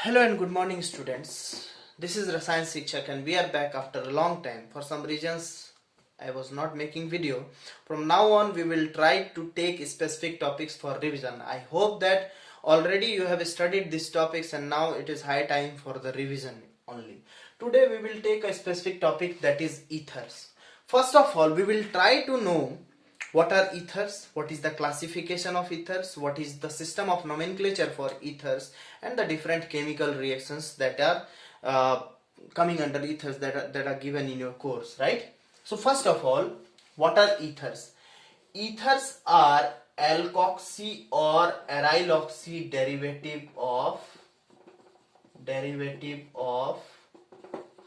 Hello and good morning, students. This is Rasayan Sikshak and we are back after a long time. For some reasons, I was not making video. From now on, we will try to take specific topics for revision. I hope that already you have studied these topics and now it is high time for the revision only. Today, we will take a specific topic, that is ethers. First of all, we will try to know what are ethers, what is the classification of ethers, what is the system of nomenclature for ethers, and the different chemical reactions that are coming under ethers that are given in your course, right? So first of all, what are ethers? Ethers are alkoxy or aryloxy derivative of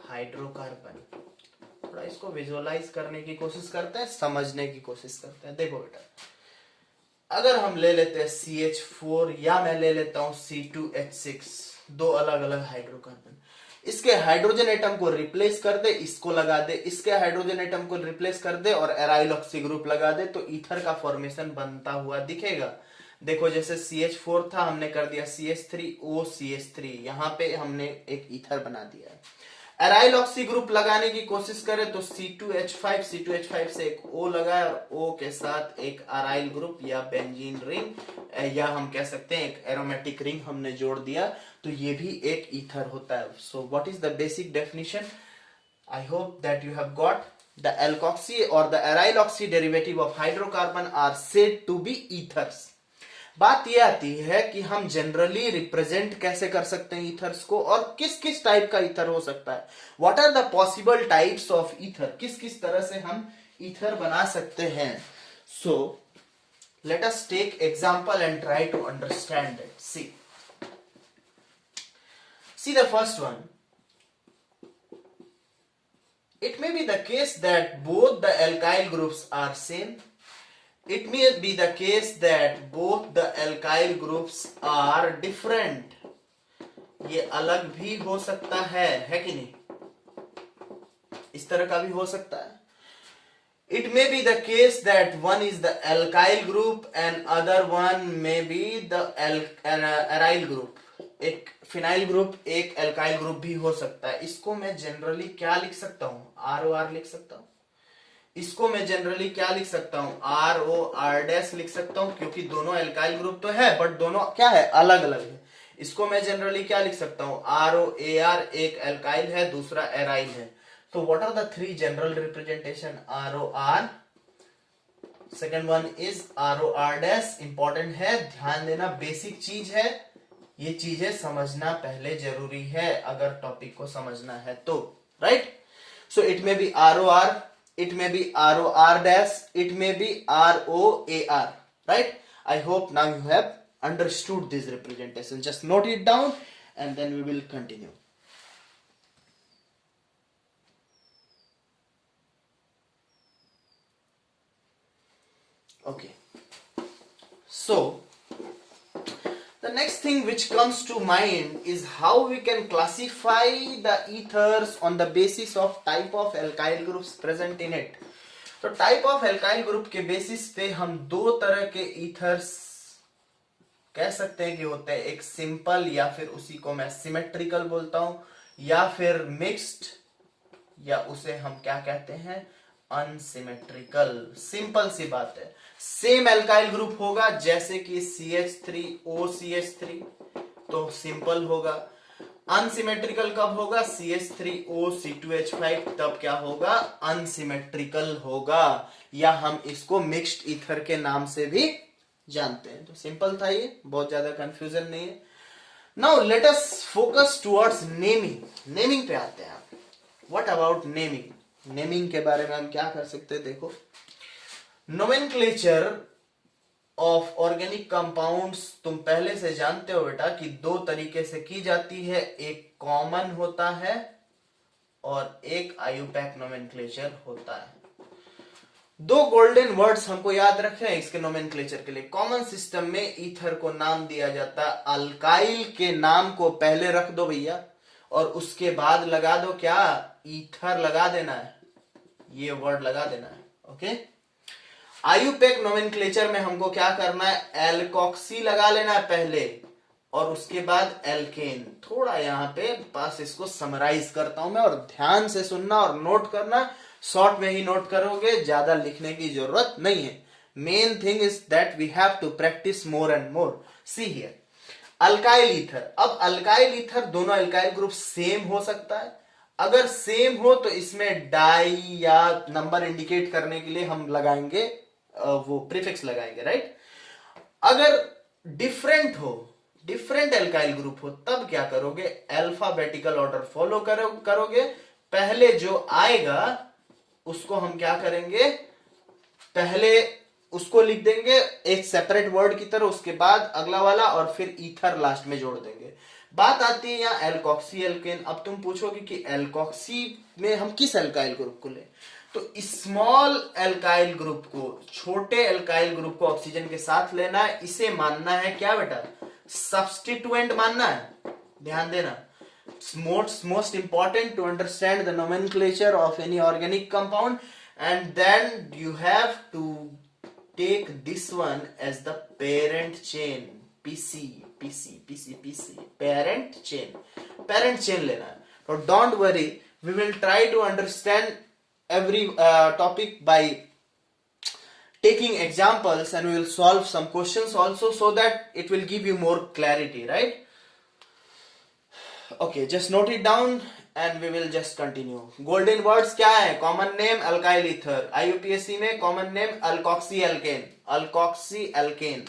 hydrocarbon. थोड़ा इसको visualise करने की कोशिश करते हैं, समझने की कोशिश करते हैं. देखो बेटा, अगर हम ले लेते हैं CH4 या मैं ले लेता हूं C2H6, दो अलग अलग हाइड्रोकार्बन, इसके हाइड्रोजन एटम को रिप्लेस कर दे, इसको लगा दे, इसके हाइड्रोजन एटम को रिप्लेस कर दे और एराइल ऑक्सी ग्रुप लगा दे, तो ईथर का फॉर्मेशन बनता हुआ दिखेगा. देखो जैसे CH4 था, हमने कर दिया CH3OCH3, यहां पे हमने एक ईथर बना दिया है. एराइल ऑक्सी ग्रुप लगाने की कोशिश करें तो C2H5 से एक O लगाया और O के साथ एक अराइल ग्रुप या बेंजीन रिंग या हम कह सकते हैं एक एरोमेटिक रिंग हमने जोड़ दिया, तो ये भी एक ईथर होता है. So what is the basic definition? I hope that you have got. The alkoxy और the aryl oxy derivative of hydrocarbon are said to be ethers. बात यह आती है कि हम जनरली रिप्रेजेंट कैसे कर सकते हैं ईथर्स को और किस किस टाइप का ईथर हो सकता है. What are the possible types of ether, किस किस तरह से हम ईथर बना सकते हैं. So let us take example and try to understand it. See the first one. It may be the case that both the alkyl groups are same. It may be the case that both the alkyl groups are different. ये अलग भी हो सकता है कि नहीं? इस तरह का भी हो सकता है. It may be the case that one is the alkyl group and other one may be the aryl group. एक फिनाइल ग्रुप एक एल्काइल ग्रुप भी हो सकता है. इसको मैं जनरली क्या लिख सकता हूं? ROR लिख सकता हूं. इसको मैं जनरली क्या लिख सकता हूं? ROR' लिख सकता हूं, क्योंकि दोनों एल्काइल ग्रुप तो है बट दोनों क्या है? अलग अलग है. इसको मैं जनरली क्या लिख सकता हूं? ROAR, एक एल्काइल है दूसरा एराइल है. तो what are the three general representation? ROR, second one is ROR'. Important है, ध्यान देना, बेसिक चीज है, ये चीजें समझना पहले जरूरी है अगर टॉपिक को समझना है तो, right? So it may be ROR, it may be ROR', it may be ROAR, right? I hope now you have understood this representation. Just note it down and then we will continue. Okay, so the next thing which comes to mind is how we can classify the ethers on the basis of type of alkyl groups present in it. तो type of alkyl group के basis पे हम दो तरह के ethers कह सकते हैं कि होते हैं. एक सिंपल या फिर उसी को मैं सिमेट्रिकल बोलता हूं, या फिर मिक्स्ड, या उसे हम क्या कहते हैं? अनसिमेट्रिकल. सिंपल सी बात है, सेम एल्काइल ग्रुप होगा जैसे कि CH3OCH3 तो सिंपल होगा. अनसिमेट्रिकल कब होगा? CH3OC2H5 तब क्या होगा? अनसिमेट्रिकल होगा, या हम इसको मिक्स्ड ईथर के नाम से भी जानते हैं. तो सिंपल था ये, बहुत ज्यादा कंफ्यूजन नहीं है. नाउ लेट अस फोकस टुवर्ड्स नेमिंग. नेमिंग पे आते हैं. What about naming? नेमिंग के बारे में हम क्या कर सकते हैं? देखो, नोमेनक्लेचर ऑफ ऑर्गेनिक कंपाउंड्स तुम पहले से जानते हो बेटा कि दो तरीके से की जाती है. एक कॉमन होता है और एक आयुपैक नोमेनक्लेचर होता है. दो गोल्डन वर्ड्स हमको याद रखने हैं इसके नोमेनक्लेचर के लिए. कॉमन सिस्टम में ईथर को नाम दिया जाता है. अल्काइल के नाम को पहले रख दो भैया और उसके बाद लगा दो क्या? ईथर लगा देना है, ये वर्ड लगा देना है. ओके, आयुपैक नोमेनक्लेचर में हमको क्या करना है? एल्कोक्सी लगा लेना है पहले और उसके बाद एल्केन। थोड़ा यहाँ पे पास इसको समराइज करता हूं मैं, और ध्यान से सुनना और नोट करना। शॉर्ट में ही नोट करोगे, ज्यादा लिखने की जरूरत नहीं है। Main thing is that we have to practice more and more. See here, alkyl ether. अब अल्काइल ईथर दोनों अल्काइल ग्रुप सेम हो सकता है। अगर सेम हो तो इसमें डाई या नंबर इंडिकेट करने के लिए हम लगाएंगे वो प्रीफिक्स लगाएंगे, राइट। अगर डिफरेंट हो, डिफरेंट अल्काइल ग्रुप हो, तब क्या करोगे, अल्फाबेटिकल ऑर्डर फॉलो करोगे। पहले जो आएगा उसको हम क्या करेंगे, पहले उसको लिख देंगे एक सेपरेट वर्ड की तरह, उसके बाद अगला वाला, और फिर ईथर लास्ट में जोड़ देंगे। बात आती है यहाँ एल्कोक्सी एल्केन। अब तुम पूछोगे कि एल्कोक्सी में हम किस अल्काइल ग्रुप को लें, तो स्मॉल अल्काइल ग्रुप को, छोटे अल्काइल ग्रुप को ऑक्सीजन के साथ लेना है। इसे मानना है क्या बेटा, सब्स्टिट्यूएंट मानना है। ध्यान देना, most important to understand the nomenclature of any organic compound, and then you have to take this one as the parent chain, PC, parent chain लेना है। So don't worry, we will try to understand every topic by taking examples, and we will solve some questions also, so that it will give you more clarity, right? Okay, just note it down and we will just continue. Golden words क्या है, common name alkyl ether, IUPAC में common name alkoxy alkane.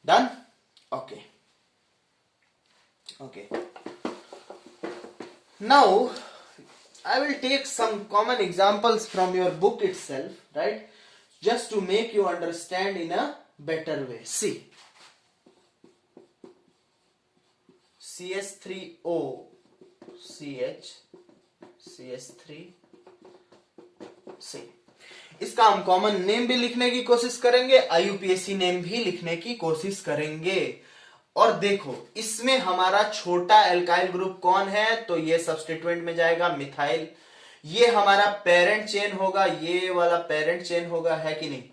Done? Okay. Now I will take some common examples from your book itself, right, just to make you understand in a better way. See, CH3O CH3C, इसका हम common name भी लिखने की कोशिश करेंगे, IUPAC name भी लिखने की कोशिश करेंगे। और देखो, इसमें हमारा छोटा एल्काइल ग्रुप कौन है, तो ये सब्स्टिट्यूएंट में जाएगा, मिथाइल। ये हमारा पेरेंट चेन होगा, ये वाला पेरेंट चेन होगा, है कि नहीं,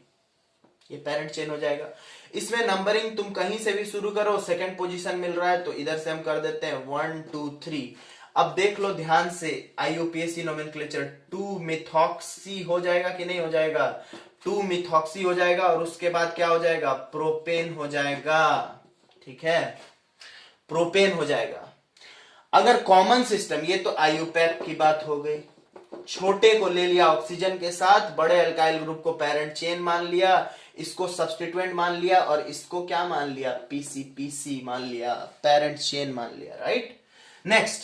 ये पेरेंट चेन हो जाएगा। इसमें नंबरिंग तुम कहीं से भी शुरू करो, सेकंड पोजीशन मिल रहा है तो इधर से हम कर देते हैं 1 2 3। अब देख लो ध्यान से, IUPAC नोमेनक्लेचर 2 मिथॉक्सी हो जाएगा कि नहीं हो जाएगा, 2 मिथॉक्सी हो जाएगा, और उसके बाद क्या हो जाएगा, प्रोपेन हो जाएगा। ठीक है, प्रोपेन हो जाएगा। अगर कॉमन सिस्टम, ये तो IUPAC की बात हो गई, छोटे को ले लिया ऑक्सीजन के साथ, बड़े अल्काइल ग्रुप को पेरेंट चेन मान लिया, इसको सब्स्टिट्यूएंट मान लिया, और इसको क्या मान लिया, PC मान लिया, पेरेंट चेन मान लिया, राइट। नेक्स्ट,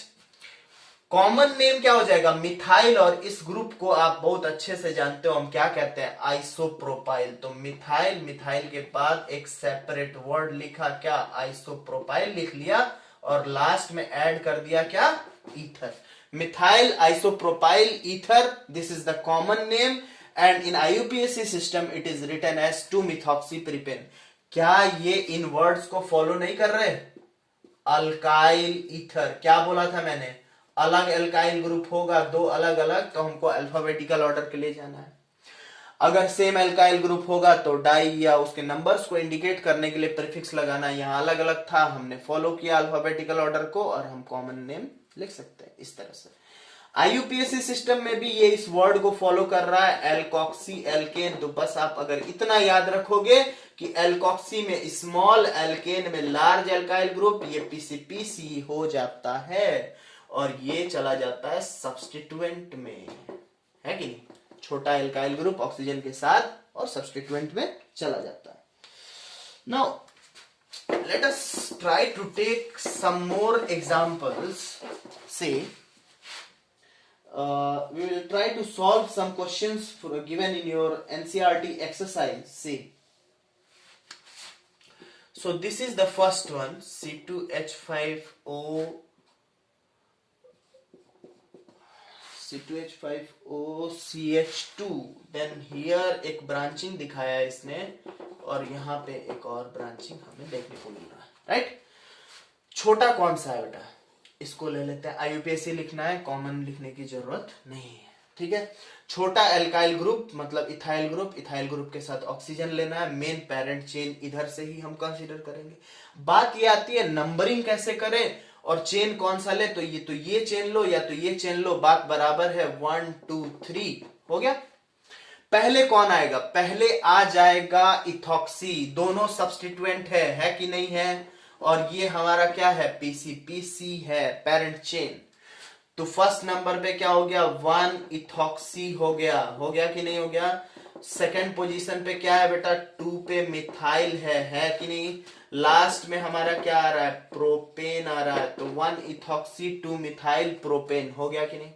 कॉमन नेम क्या हो जाएगा, मिथाइल, और इस ग्रुप को आप बहुत अच्छे से जानते हो हम क्या कहते हैं, आइसोप्रोपाइल। तो मिथाइल के बाद एक सेपरेट वर्ड लिखा, क्या, आइसोप्रोपाइल लिख लिया, और लास्ट में ऐड कर दिया क्या, ether. Methyl isopropyl ether, this is the common name, and in IUPAC system it is written as two methoxypropane. क्या ये इन वर्ड्स को फॉलो नहीं कर रहे, अल्काइल ईथर, क्या बोला था मैंने, अलग अल्काइल ग्रुप होगा, दो अलग अलग, तो हमको अल्फाबेटिकल ऑर्डर के लिए जाना है। अगर सेम अल्काइल ग्रुप होगा तो डाई या उसके नंबर्स को इंडिकेट करने के लिए प्रीफिक्स लगाना, यहां अलग अलग था, हमने फॉलो किया अल्फाबेटिकल ऑर्डर को, और हम कॉमन नेम लिख सकते हैं इस तरह से। IUPAC सिस्टम में भी ये इस वर्ड को फॉलो कर रहा है, एल्कोक्सी एल्केन। तो बस आप अगर इतना याद रखोगे कि एल्कोक्सी में स्मॉल, एल्केन में लार्ज अल्काइल ग्रुप, ये PC हो जाता है, और ये चला जाता है सब्स्टिट्यूएंट में, है कि नहीं, छोटा एल्काइल ग्रुप ऑक्सीजन के साथ और सब्स्टिट्यूएंट में चला जाता है। Now let us try to take some more examples. से we will try to solve some questions given in your NCERT exercise. See, so this is the first one, C2H5O then here एक branching दिखाया है इसने, और यहाँ पे एक और ब्रांचिंग हमें देखने को मिल रहा है, राइट। छोटा कौन सा है बेटा, इसको ले लेते हैं, IUPAC लिखना है, कॉमन लिखने की जरूरत नहीं है। ठीक है। छोटा एल्काइल ग्रुप मतलब इथाइल ग्रुप, इथाइल ग्रुप के साथ ऑक्सीजन लेना है, मेन पेरेंट चेन इधर से ही हम कंसीडर करेंगे। बात ये आती है नंबरिंग कैसे करें और चेन कौन सा ले, तो ये चेन लो या तो ये चेन लो, बात बराबर है, 1 2 3 हो गया। पहले कौन आएगा, पहले आ जाएगा इथॉक्सी, दोनों सब्स्टिट्यूएंट है कि नहीं है, और ये हमारा क्या है, पीसी, पीसी है पेरेंट चेन। तो फर्स्ट नंबर पे क्या हो गया, 1 इथॉक्सी हो गया कि नहीं हो गया। सेकंड पोजीशन पे क्या है बेटा, 2 पे मिथाइल है कि नहीं। लास्ट में हमारा क्या आ रहा है, प्रोपेन आ रहा है, तो 1 इथॉक्सी 2 मिथाइल प्रोपेन हो गया कि नहीं।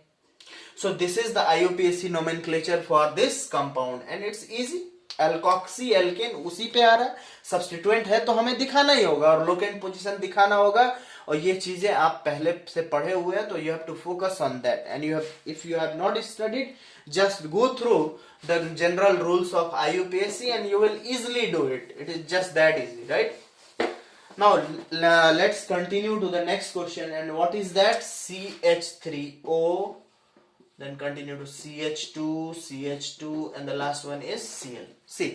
So this is the IUPAC nomenclature for this compound and it's easy. Alkoxy alkane उसी पे आ रहा है, सब्स्टिट्यूएंट है तो हमें दिखाना ही होगा और लोकेंट पोजीशन दिखाना होगा, और ये चीजें आप पहले से पढ़े हुए हैं, तो you have to focus on that and you have, if you have not studied, just go through the general rules of IUPAC and you will easily do it. It is just that easy, right? Now let's continue to the next question, and what is that, CH3O, then continue to CH2, and the last one is Cl. See,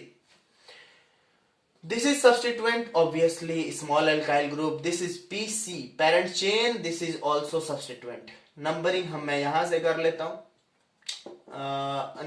this is substituent, obviously small alkyl group. This is PC parent chain, this is also substituent. Numbering मैं यहां से कर लेता हूं,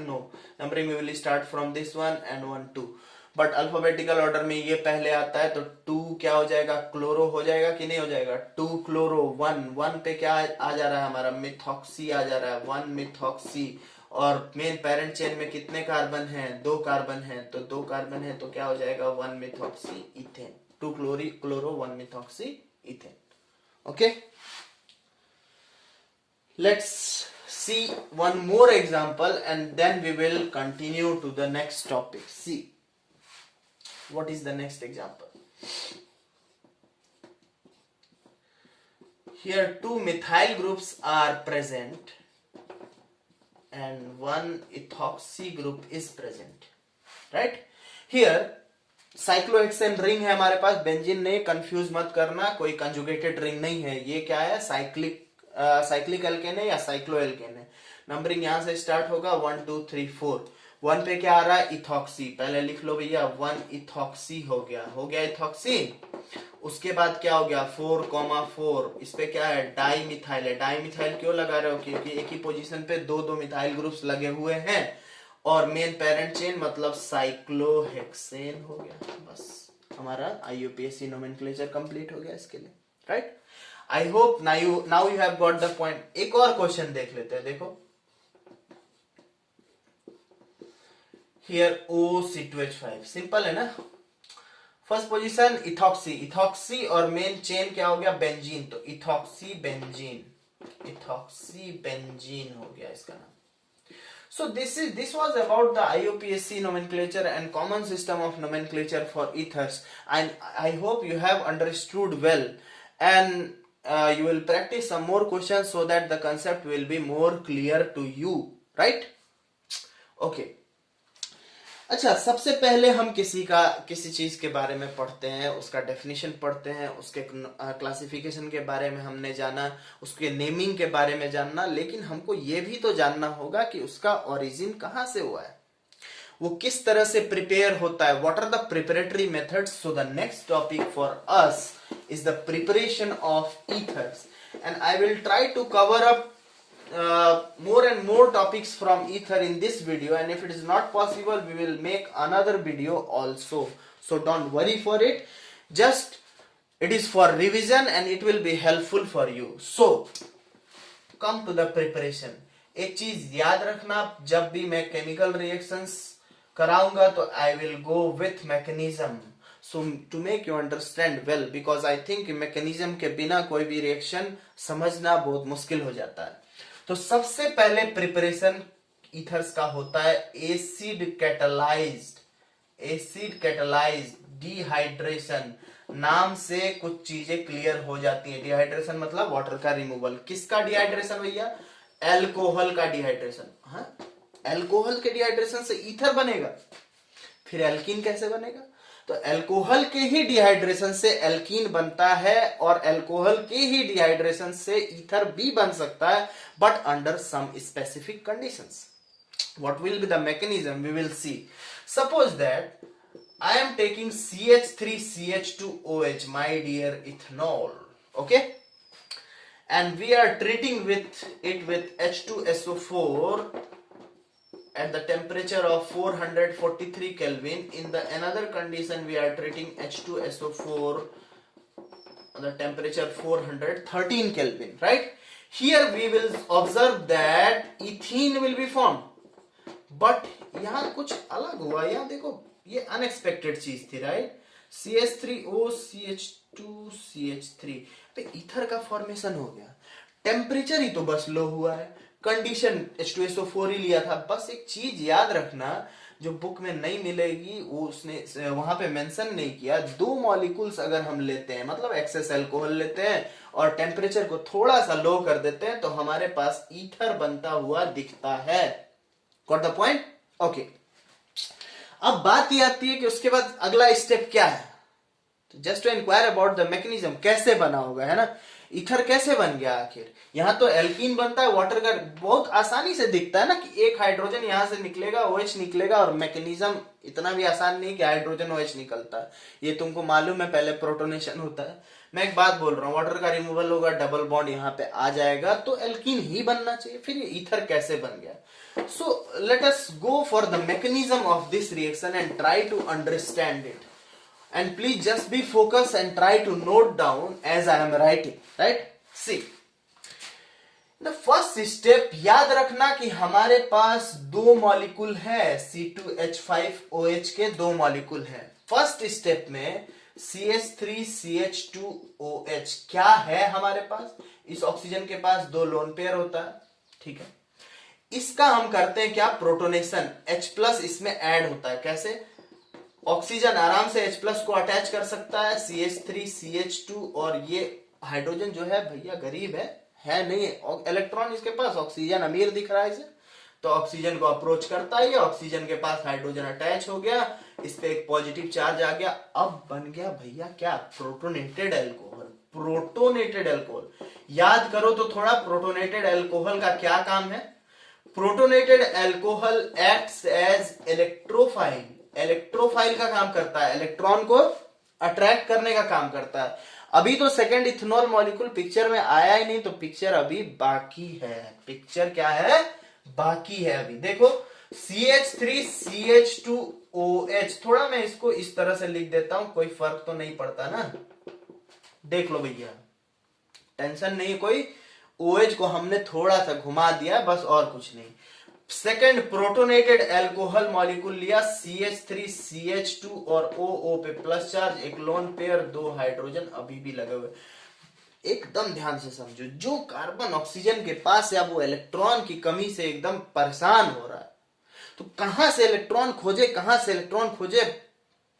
no, numbering we will start from this one and 1 2, but alphabetical order में ये पहले आता है, तो 2 क्या हो जाएगा, क्लोरो हो जाएगा कि नहीं हो जाएगा, 2 क्लोरो, 1 पे क्या आ जा रहा है हमारा, मिथॉक्सी आ जा रहा है, 1 मिथॉक्सी, और मेन पेरेंट चेन में कितने कार्बन हैं, 2 कार्बन हैं, तो 2 कार्बन है तो क्या हो जाएगा, 1 methoxy ethane, 2 chloro 1 methoxy ethane. Okay, let's see one more example and then we will continue to the next topic. See, what is the next example? Here 2 methyl groups are present and 1 ethoxy group is present, right? Here cyclohexane ring है हमारे पास, benzene नहीं, confuse मत करना, कोई conjugated ring नहीं है, ये क्या है, साइक्लिक एल्केन है या साइक्लो एल्केन है. नंबरिंग यहां से स्टार्ट होगा, 1 2 3 4. 1 पे क्या आ रहा है, इथॉक्सी, पहले लिख लो भैया, 1 इथॉक्सी हो गया इथॉक्सी. उसके बाद क्या हो गया, 4,4, इस पे क्या है, डाई मिथाइल है. डाई मिथाइल क्यों लगा रहे हो, क्योंकि एक ही पोजीशन पे दो मिथाइल ग्रुप्स लगे हुए हैं, और मेन पेरेंट चेन मतलब साइक्लोहेक्सेन हो गया. बस हमारा IUPAC नोमेनक्लेचर कंप्लीट हो गया इसके लिए, right? I hope now you have got the point. एक और क्वेश्चन देख लेते हैं, देखो हियर OC2H5, सिंपल है ना. फर्स्ट पोजीशन इथॉक्सी और मेन चेन क्या हो गया, बेंजीन, तो इथॉक्सी बेंजीन हो गया इसका नाम. So this was about the IUPAC nomenclature and common system of nomenclature for ethers, and I hope you have understood well, and you will practice some more questions so that the concept will be more clear to you, right? Okay. अच्छा, सबसे पहले हम किसी चीज के बारे में पढ़ते हैं, उसका डेफिनेशन पढ़ते हैं, उसके क्लासिफिकेशन के बारे में हमने जाना, उसके नेमिंग के बारे में जानना, लेकिन हमको ये भी तो जानना होगा कि उसका ओरिजिन कहाँ से हुआ है, वो किस तरह से प्रिपेयर होता है, what are the preparatory methods. So the next topic for us is the preparation of ethers, and I will try to cover up more and more topics from ether in this video, and if it is not possible we will make another video also, so don't worry for it, just it is for revision and it will be helpful for you. So come to the preparation. एक चीज याद रखना, जब भी मैं chemical reactions कराऊंगा तो I will go with mechanism, so to make you understand well, because I think mechanism के बिना कोई भी रिएक्शन समझना बहुत मुश्किल हो जाता है. तो सबसे पहले प्रिपरेशन ईथर्स का होता है एसिड कैटलाइज्ड डिहाइड्रेशन. नाम से कुछ चीजें क्लियर हो जाती हैं. डिहाइड्रेशन मतलब वाटर का रिमूवल. किसका डिहाइड्रेशन भैया, एल्कोहल का डिहाइड्रेशन. हाँ, एल्कोहल के डिहाइड्रेशन से ईथर बनेगा. फिर एल्कीन कैसे बनेगा, तो अल्कोहल के ही डिहाइड्रेशन से एल्कीन बनता है और अल्कोहल के ही डिहाइड्रेशन से ईथर भी बन सकता है, but under some specific conditions. What will be the mechanism? We will see. Suppose that I am taking CH3CH2OH, my dear ethanol, okay, and we are treating with it with H2SO4 at the temperature of 443 Kelvin. In the another condition, we are treating H2SO4 at the temperature 413 Kelvin, right? Here we will observe that ethene will be formed. But यहां कुछ अलग हुआ. यहां देखो, ये unexpected चीज थी, right? CH3O CH2 CH3 पे ईथर का फॉर्मेशन हो गया. टेम्परेचर ही तो बस लो हुआ है, कंडीशन H2SO4 ही लिया था. बस एक चीज याद रखना जो बुक में नहीं मिलेगी, वो उसने वहां पे मेंशन नहीं किया. दो मॉलिक्यूल्स अगर हम लेते हैं, मतलब एक्सेस अल्कोहल लेते हैं और टेम्परेचर को थोड़ा सा लो कर देते हैं, तो हमारे पास ईथर बनता हुआ दिखता है. Got the point? Okay. अब बात ये आती है कि उसके बाद अगला स्टेप क्या है. तो just to inquire about the mechanism, कैसे बना होगा, है ना? ईथर कैसे बन गया आखिर? यहां तो एल्कीन बनता है, वाटर का बहुत आसानी से दिखता है ना कि एक हाइड्रोजन यहां से निकलेगा, OH निकलेगा, और मैकेनिज्म इतना भी आसान नहीं कि हाइड्रोजन OH निकलता है. ये तुमको मालूम है, पहले प्रोटोनेशन होता है. मैं एक बात बोल रहा हूं, वाटर का रिमूवल होगा, डबल बॉन्ड यहां पे आ जाएगा, तो एल्कीन ही बनना चाहिए. फिर ये ईथर कैसे बन गया? So let us go for the mechanism of this reaction and try to understand it. And please just be focused and try to note down as I am writing. Right? See. The first step, याद रखना कि हमारे पास दो molecule है, C2H5OH के दो molecule है. First step में CH3CH2OH क्या है हमारे पास? इस ऑक्सीजन के पास दो लोन पेयर होता है, ठीक है. इसका हम करते हैं क्या? प्रोटोनेशन. H+ इसमें ऐड होता है. कैसे? ऑक्सीजन आराम से H+ को अटैच कर सकता है, CH3CH2, और ये हाइड्रोजन जो है भैया गरीब है नहीं, इलेक्ट्रॉन इसके पास, ऑक्सीजन अमीर दिख रहा है इसे, तो ऑक्सीजन को अप्रोच करता है, ऑक्सीजन के पास हाइड्रोजन अटैच हो गया, इस पे एक पॉजिटिव चार्ज आ गया. अब बन गया भैया क्या? Protonated alcohol. प्रोटोनेटेड अल्कोहल याद करो तो थोड़ा. प्रोटोनेटेड अल्कोहल का क्या काम है? Protonated alcohol acts as electrophile. Electrophile का काम करता है, इलेक्ट्रॉन को अट्रैक्ट करने का काम करता है. अभी तो सेकेंड इथेनॉल मॉलिक्यूल पिक्चर में आया ही नहीं, तो पिक्चर अभी बाकी है. पिक्चर क्या है? बाकी है अभी. देखो, CH3CH2OH, थोड़ा मैं इसको इस तरह से लिख देता हूं, कोई फर्क तो नहीं पड़ता ना. देख लो भैया, टेंशन नहीं कोई. OH को हमने थोड़ा सा घुमा दिया, बस और कुछ नहीं. सेकंड प्रोटोनेटेड अल्कोहल मॉलिक्यूल लिया, CH3CH2 और OO पे प्लस चार्ज, एक लोन पेयर, दो हाइड्रोजन अभी भी लगे हुए. एकदम ध्यान से समझो, जो कार्बन ऑक्सीजन के पास है, अब वो इलेक्ट्रॉन की कमी से एकदम परेशान हो रहा है. तो कहां से इलेक्ट्रॉन खोजे, कहां से इलेक्ट्रॉन खोजे?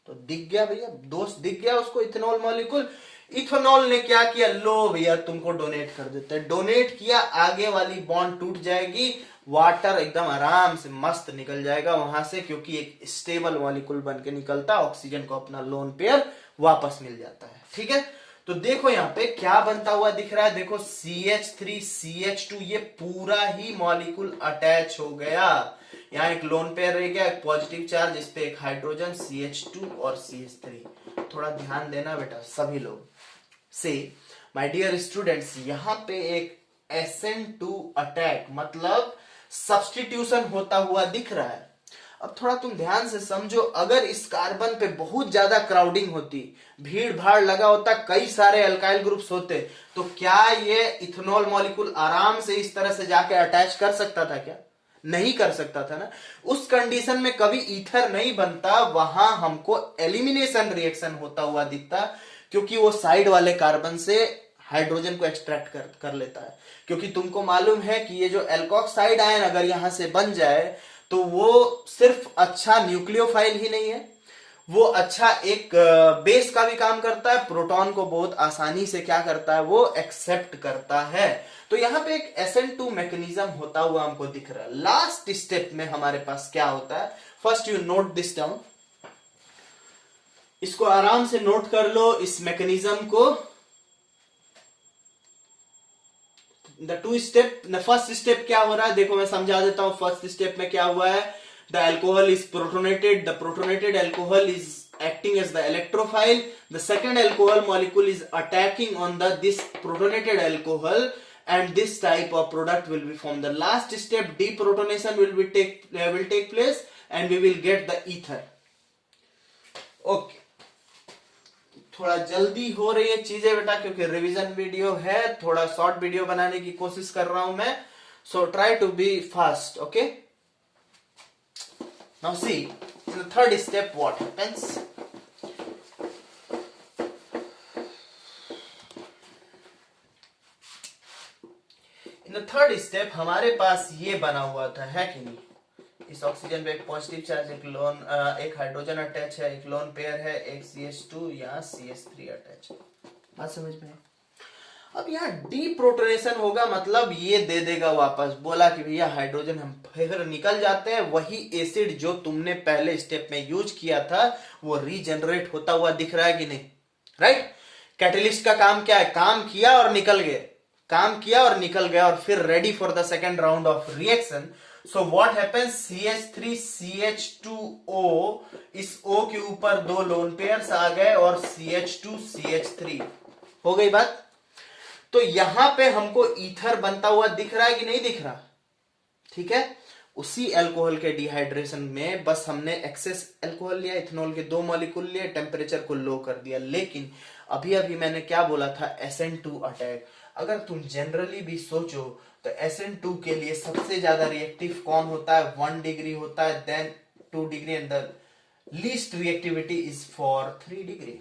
तो दिख गया भैया, दोस्त दिख गया उसको, इथेनॉल मॉलिक्यूल. इथेनॉल ने क्या किया? लो भैया तुमको डोनेट कर देते हैं. डोनेट किया, आगे वाली बॉन्ड टूट जाएगी, वाटर एकदम आराम से मस्त निकल जाएगा वहां से, क्योंकि एक स्टेबल मॉलिक्यूल बन के निकलता, ऑक्सीजन को अपना लोन पेयर वापस मिल जाता है. ठीक है, तो देखो यहाँ पे क्या बनता हुआ दिख रहा है. देखो, CH3CH2, ये पूरा ही मॉलिक्यूल अटैच हो गया. यहाँ एक लोन पेयर रह गया, एक पॉजिटिव चार्ज, इस पे एक हाइड्रोजन, CH2 और CH3. थोड़ा ध्यान देना बेटा सभी लोग. से माय डियर स्टूडेंट्स, यहाँ पे एक SN2 अटैक, मतलब सब्स्टिट्यूशन होता हुआ दिख रहा है. अब थोड़ा तुम ध्यान से समझो, अगर इस कार्बन पे बहुत ज्यादा क्राउडिंग होती, भीड़ भाड़ लगा होता, कई सारे अल्काइल ग्रुप्स होते, तो क्या ये इथेनॉल मॉलिक्यूल आराम से इस तरह से जाके अटैच कर सकता था? क्या नहीं कर सकता था ना. उस कंडीशन में कभी ईथर नहीं बनता, वहां हमको एलिमिनेशन रिएक्शन होता हुआ दिखता, क्योंकि वो साइड वाले कार्बन से हाइड्रोजन को एक्सट्रैक्ट कर लेता है. क्योंकि तुमको मालूम है कि ये जो एल्कोक्साइड आयन अगर यहां से बन जाए, तो वो सिर्फ अच्छा न्यूक्लियोफाइल ही नहीं है, वो अच्छा एक बेस का भी काम करता है. प्रोटॉन को बहुत आसानी से क्या करता है? वो एक्सेप्ट करता है. तो यहाँ पे एक SN2 मैकेनिज्म होता हुआ हमको दिख रहा है. लास्ट स्टेप में हमारे पास क्या होता है? First you note this down. इसको आराम से नोट कर लो इस मैकेनिज्म को। The two step, first step क्या हो रहा है देखो मैं समझा देता हूं। फर्स्ट स्टेप में क्या हुआ है, the alcohol is protonated, the protonated alcohol is acting as the electrophile. The second alcohol molecule is attacking on this protonated alcohol, and this type of product will be formed. The last step, deprotonation will take place, and we will get the ether. Okay. थोड़ा जल्दी हो रही है चीजें बेटा, क्योंकि revision video है, थोड़ा शॉर्ट वीडियो बनाने की कोशिश कर रहा हूं मैं, so try to be fast. Okay, now see in the third step what happens. In the third step हमारे पास ये बना हुआ था, है कि नहीं. इस ऑक्सीजन पे एक पॉजिटिव चार्ज, एक हाइड्रोजन अटैच है, एक लोन पेयर है, एक CH2 यहाँ CH3 अटैच है. बात समझ में. अब यहाँ डीप्रोटोनेशन होगा, मतलब ये दे देगा वापस, बोला कि भैया हाइड्रोजन हम फिर निकल जाते हैं, वही एसिड जो तुमने पहले स्टेप में यूज किया था वो रीजनरेट होता हुआ दिख रहा है कि नहीं, राइट. कैटलिस्ट का काम क्या है, काम किया और निकल गए, काम किया और निकल गया, और फिर ready for the second round of reaction. So what happens, CH3 CH2O, इस O के ऊपर दो लोन पेयर्स आ गए और CH2 CH3 हो गई बात. तो यहां पे हमको ईथर बनता हुआ दिख रहा है कि नहीं दिख रहा, ठीक है. उसी अल्कोहल के डिहाइड्रेशन में बस हमने एक्सेस अल्कोहल लिया, इथेनॉल के 2 मॉलिक्यूल लिए, टेम्परेचर को लो कर दिया. लेकिन अभी अभी मैंने क्या बोला था, SN2 अटैक. अगर तुम जनरली भी सोचो तो SN2 के लिए सबसे ज्यादा रिएक्टिव कौन होता है, 1 डिग्री होता है, then 2 degree, and the least reactivity is for 3 degree.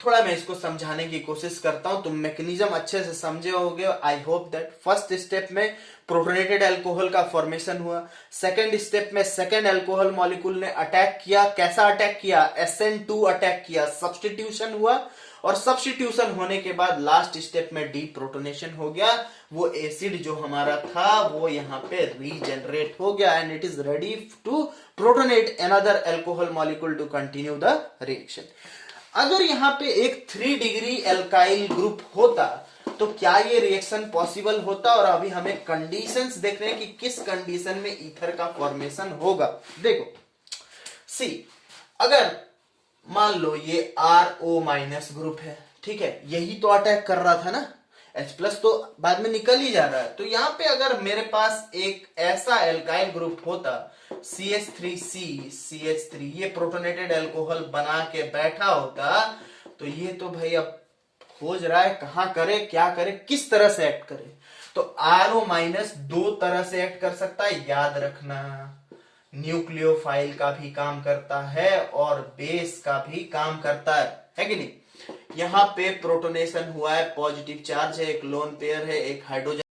थोड़ा मैं इसको समझाने की कोशिश करता हूं, तुम मैकेनिज्म अच्छे से समझे होगे. आई होप दैट फर्स्ट स्टेप में प्रोटोनेटेड अल्कोहल का फॉर्मेशन हुआ, सेकंड स्टेप में सेकंड अल्कोहल मॉलिक्यूल ने अटैक किया. कैसा अटैक किया, SN2 अटैक किया, सब्स्टिट्यूशन हुआ, और सब्स्टिट्यूशन होने के बाद लास्ट स्टेप में डीप्रोटोनेशन हो गया. वो एसिड जो हमारा था वो यहाँ पे रीजनरेट हो गया, and it is ready to protonate another alcohol molecule to continue the reaction. अगर यहाँ पे एक 3 डिग्री एल्काइल ग्रुप होता तो क्या ये रिएक्शन पॉसिबल होता, और अभी हमें कंडीशंस देख रहे हैं कि किस कंडीशन में ईथर का फॉर्मेशन होगा. देखो सी, अगर मान लो ये RO माइनस ग्रुप है, ठीक है, यही तो अटैक कर रहा था ना, H प्लस तो बाद में निकल ही जा रहा है. तो यहाँ पे अगर मेरे पास एक ऐसा एल्काइल ग्रुप होता, CH3C CH3, ये प्रोटोनेटेड अल्कोहल बना के बैठा होता, तो ये तो भाई अब खोज रहा है कहां करे, क्या करे, किस तरह से एक्ट करे. तो RO माइनस 2 तरह से एक्ट कर सकता है, याद रखना. न्यूक्लियोफाइल का भी काम करता है और बेस का भी काम करता है कि नहीं. यहाँ पे प्रोटोनेशन हुआ है, पॉजिटिव चार्ज है, एक लोन पेयर है, एक हाइड्रोजन